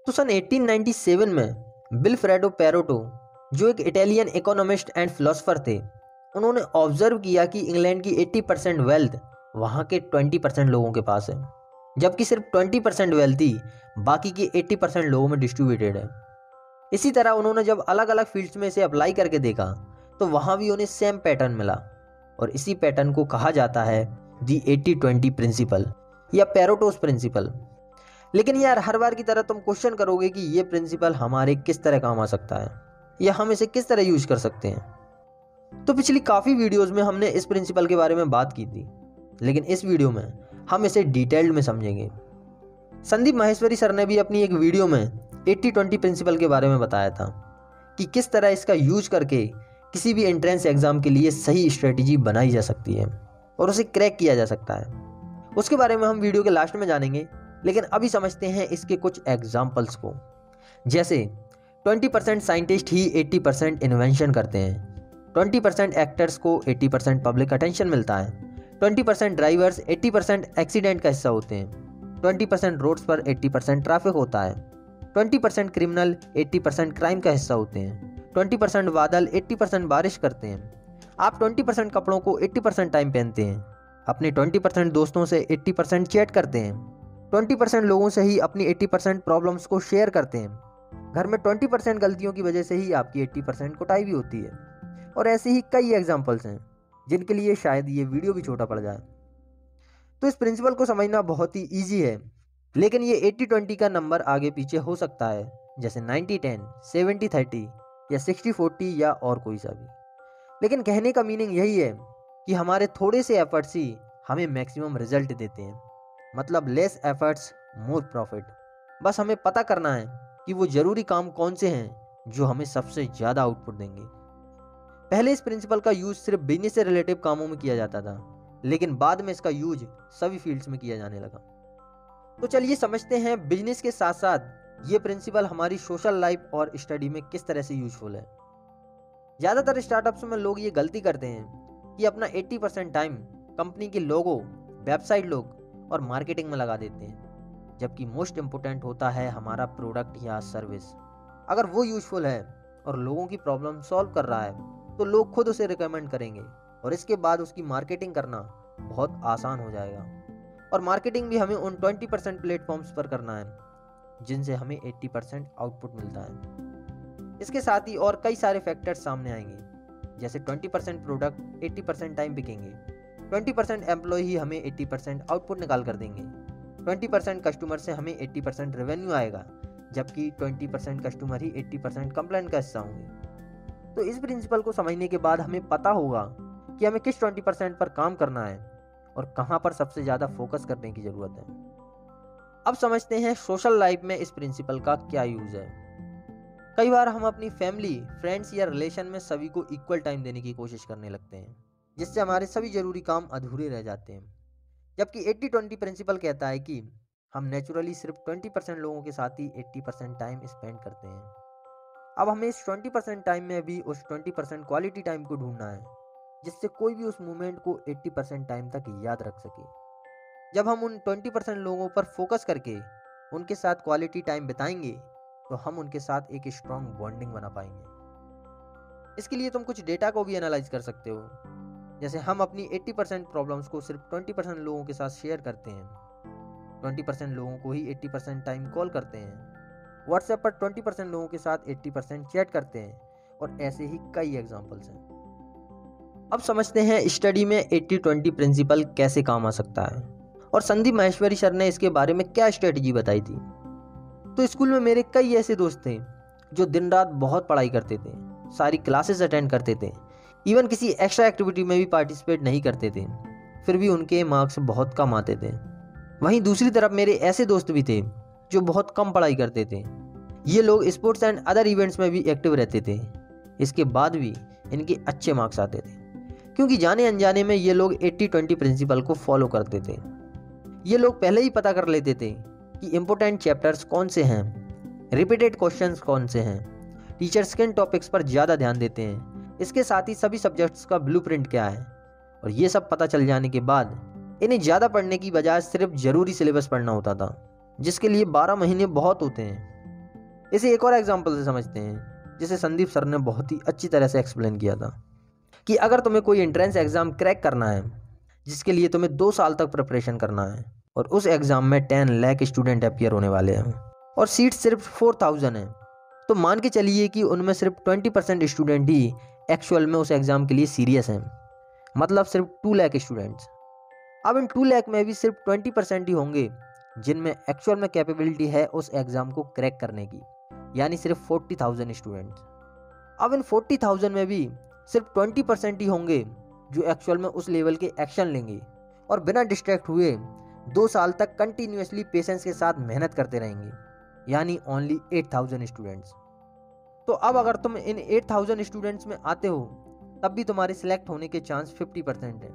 तो सन 1897 में विल्फ्रेडो पेरोटो, जो एक इटालियन इकोनॉमिस्ट एंड फिलोसोफर थे, उन्होंने ऑब्जर्व किया कि इंग्लैंड की 80% वेल्थ वहाँ के 20% लोगों के पास है, जबकि सिर्फ 20% वेल्थ ही बाकी के 80% लोगों में डिस्ट्रीब्यूटेड है। इसी तरह उन्होंने जब अलग अलग फील्ड्स में इसे अप्लाई करके देखा तो वहाँ भी उन्हें सेम पैटर्न मिला, और इसी पैटर्न को कहा जाता है दी 80-20 प्रिंसिपल या पेरोटोस प्रिंसिपल। लेकिन यार, हर बार की तरह तुम क्वेश्चन करोगे कि ये प्रिंसिपल हमारे किस तरह काम आ सकता है या हम इसे किस तरह यूज कर सकते हैं। तो पिछली काफ़ी वीडियोस में हमने इस प्रिंसिपल के बारे में बात की थी, लेकिन इस वीडियो में हम इसे डिटेल्ड में समझेंगे। संदीप माहेश्वरी सर ने भी अपनी एक वीडियो में 80-20 प्रिंसिपल के बारे में बताया था कि किस तरह इसका यूज करके किसी भी एंट्रेंस एग्जाम के लिए सही स्ट्रेटेजी बनाई जा सकती है और उसे क्रैक किया जा सकता है। उसके बारे में हम वीडियो के लास्ट में जानेंगे, लेकिन अभी समझते हैं इसके कुछ एग्जाम्पल्स को। जैसे 20% साइंटिस्ट ही 80% इन्वेंशन करते हैं, 20% एक्टर्स को 80% पब्लिक अटेंशन मिलता है, 20% ड्राइवर्स 80% एक्सीडेंट का हिस्सा होते हैं, 20% रोड्स पर 80% ट्रैफिक होता है, 20% क्रिमिनल 80% क्राइम का हिस्सा होते हैं, 20% बादल 80% बारिश करते हैं, आप 20% कपड़ों को 80% टाइम पहनते हैं, अपने 20% दोस्तों से 80% चैट करते हैं, 20% लोगों से ही अपनी 80% प्रॉब्लम्स को शेयर करते हैं, घर में 20% गलतियों की वजह से ही आपकी 80% कुटाई भी होती है। और ऐसे ही कई एग्जाम्पल्स हैं जिनके लिए शायद ये वीडियो भी छोटा पड़ जाए। तो इस प्रिंसिपल को समझना बहुत ही ईजी है, लेकिन ये 80-20 का नंबर आगे पीछे हो सकता है, जैसे 90-10, 70-30 या 60-40 या और कोई सा भी। लेकिन कहने का मीनिंग यही है कि हमारे थोड़े से एफर्ट्स ही हमें मैक्सिमम रिजल्ट देते हैं, मतलब लेस एफर्ट्स मोर प्रॉफिट। बस हमें पता करना है कि वो ज़रूरी काम कौन से हैं जो हमें सबसे ज़्यादा आउटपुट देंगे। पहले इस प्रिंसिपल का यूज सिर्फ बिजनेस से रिलेटिव कामों में किया जाता था, लेकिन बाद में इसका यूज सभी फील्ड्स में किया जाने लगा। तो चलिए समझते हैं बिजनेस के साथ साथ ये प्रिंसिपल हमारी सोशल लाइफ और स्टडी में किस तरह से यूजफुल है। ज़्यादातर स्टार्टअप्स में लोग ये गलती करते हैं कि अपना 80% टाइम कंपनी के लोगो, वेबसाइट लोग और मार्केटिंग में लगा देते हैं, जबकि मोस्ट इम्पोर्टेंट होता है हमारा प्रोडक्ट या सर्विस। अगर वो यूजफुल है और लोगों की प्रॉब्लम सॉल्व कर रहा है तो लोग खुद उसे रिकमेंड करेंगे और इसके बाद उसकी मार्केटिंग करना बहुत आसान हो जाएगा। और मार्केटिंग भी हमें उन 20% प्लेटफॉर्म्स पर करना है जिनसे हमें 80% आउटपुट मिलता है। इसके साथ ही और कई सारे फैक्टर्स सामने आएंगे, जैसे 20% प्रोडक्ट 80% टाइम बिकेंगे, 20% एम्प्लॉय ही हमें 80% आउटपुट निकाल कर देंगे, 20% कस्टमर से हमें 80% रेवेन्यू आएगा, जबकि 20% कस्टमर ही 80% कंप्लेंट का हिस्सा होंगे। तो इस प्रिंसिपल को समझने के बाद हमें पता होगा कि हमें किस 20% पर काम करना है और कहाँ पर सबसे ज़्यादा फोकस करने की ज़रूरत है। अब समझते हैं सोशल लाइफ में इस प्रिंसिपल का क्या यूज़ है। कई बार हम अपनी फैमिली, फ्रेंड्स या रिलेशन में सभी को इक्वल टाइम देने की कोशिश करने लगते हैं, जिससे हमारे सभी जरूरी काम अधूरे रह जाते हैं। जबकि 80-20 प्रिंसिपल कहता है कि हम नेचुरली सिर्फ 20% लोगों के साथ ही 80% टाइम स्पेंड करते हैं। अब हमें इस 20% टाइम में भी उस 20% क्वालिटी टाइम को ढूंढना है, जिससे कोई भी उस मोमेंट को 80% टाइम तक याद रख सके। जब हम उन 20% लोगों पर फोकस करके उनके साथ क्वालिटी टाइम बिताएंगे तो हम उनके साथ एक स्ट्रॉन्ग बॉन्डिंग बना पाएंगे। इसके लिए तुम कुछ डेटा को भी एनालाइज कर सकते हो, जैसे हम अपनी 80% प्रॉब्लम्स को सिर्फ 20% लोगों के साथ शेयर करते हैं, 20% लोगों को ही 80% टाइम कॉल करते हैं, व्हाट्सएप पर 20% लोगों के साथ 80% चैट करते हैं, और ऐसे ही कई एग्जाम्पल्स हैं। अब समझते हैं स्टडी में 80-20 प्रिंसिपल कैसे काम आ सकता है और संदीप माहेश्वरी सर ने इसके बारे में क्या स्ट्रेटजी बताई थी। तो स्कूल में मेरे कई ऐसे दोस्त थे जो दिन रात बहुत पढ़ाई करते थे, सारी क्लासेस अटेंड करते थे, इवन किसी एक्स्ट्रा एक्टिविटी में भी पार्टिसिपेट नहीं करते थे, फिर भी उनके मार्क्स बहुत कम आते थे। वहीं दूसरी तरफ मेरे ऐसे दोस्त भी थे जो बहुत कम पढ़ाई करते थे। ये लोग स्पोर्ट्स एंड अदर इवेंट्स में भी एक्टिव रहते थे, इसके बाद भी इनके अच्छे मार्क्स आते थे, क्योंकि जाने अनजाने में ये लोग 80-20 प्रिंसिपल को फॉलो करते थे। ये लोग पहले ही पता कर लेते थे कि इम्पोर्टेंट चैप्टर्स कौन से हैं, रिपीटेड क्वेश्चंस कौन से हैं, टीचर्स किन टॉपिक्स पर ज़्यादा ध्यान देते हैं, इसके साथ ही सभी सब्जेक्ट्स का ब्लूप्रिंट क्या है। और ये सब पता चल जाने के बाद इन्हें ज़्यादा पढ़ने की बजाय सिर्फ ज़रूरी सिलेबस पढ़ना होता था, जिसके लिए 12 महीने बहुत होते हैं। इसे एक और एग्जाम्पल से समझते हैं, जिसे संदीप सर ने बहुत ही अच्छी तरह से एक्सप्लेन किया था कि अगर तुम्हें कोई एंट्रेंस एग्ज़ाम क्रैक करना है जिसके लिए तुम्हें 2 साल तक प्रिपरेशन करना है और उस एग्ज़ाम में 10 लाख स्टूडेंट अपियर होने वाले हैं और सीट सिर्फ 4000 हैं, तो मान के चलिए कि उनमें सिर्फ 20% स्टूडेंट ही एक्चुअल में उस एग्ज़ाम के लिए सीरियस हैं, मतलब सिर्फ 2 लाख स्टूडेंट्स। अब इन 2 लाख में भी सिर्फ 20% ही होंगे जिनमें एक्चुअल में कैपेबिलिटी है उस एग्ज़ाम को क्रैक करने की, यानी सिर्फ 40,000 स्टूडेंट्स। अब इन 40,000 में भी सिर्फ 20% ही होंगे जो एक्चुअल में उस लेवल के एक्शन लेंगे और बिना डिस्ट्रैक्ट हुए 2 साल तक कंटिन्यूसली पेशेंस के साथ मेहनत करते रहेंगे, यानी ओनली 8,000 स्टूडेंट्स। तो अब अगर तुम इन 8,000 स्टूडेंट्स में आते हो तब भी तुम्हारे सिलेक्ट होने के चांस 50% हैं।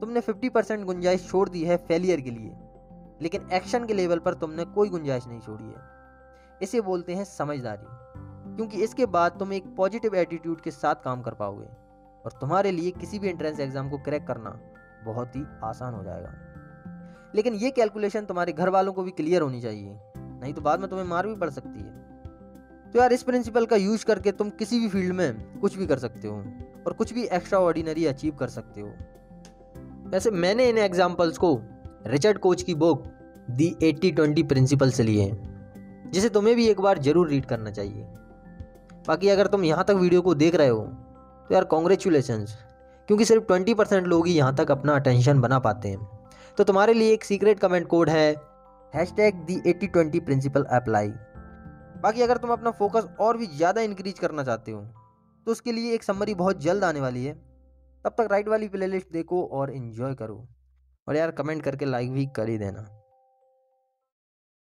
तुमने 50% गुंजाइश छोड़ दी है फेलियर के लिए, लेकिन एक्शन के लेवल पर तुमने कोई गुंजाइश नहीं छोड़ी है। इसे बोलते हैं समझदारी, क्योंकि इसके बाद तुम एक पॉजिटिव एटीट्यूड के साथ काम कर पाओगे और तुम्हारे लिए किसी भी एंट्रेंस एग्जाम को क्रैक करना बहुत ही आसान हो जाएगा। लेकिन ये कैलकुलेशन तुम्हारे घर वालों को भी क्लियर होनी चाहिए, नहीं तो बाद में तुम्हें मार भी पड़ सकती है। तो यार, इस प्रिंसिपल का यूज करके तुम किसी भी फील्ड में कुछ भी कर सकते हो और कुछ भी एक्स्ट्रा ऑर्डिनरी अचीव कर सकते हो। वैसे मैंने इन एग्जाम्पल्स को रिचर्ड कोच की बुक दी 80-20 प्रिंसिपल से लिए हैं, जिसे तुम्हें भी एक बार जरूर रीड करना चाहिए। बाकी अगर तुम यहाँ तक वीडियो को देख रहे हो तो यार कॉन्ग्रेचुलेशंस, क्योंकि सिर्फ 20% लोग ही यहाँ तक अपना अटेंशन बना पाते हैं। तो तुम्हारे लिए एक सीक्रेट कमेंट कोड है #the8020 प्रिंसिपल अप्लाई। बाकी अगर तुम अपना फोकस और भी ज़्यादा इंक्रीज करना चाहते हो तो उसके लिए एक समरी बहुत जल्द आने वाली है। तब तक राइट वाली प्लेलिस्ट देखो और इन्जॉय करो, और यार कमेंट करके लाइक भी कर ही देना।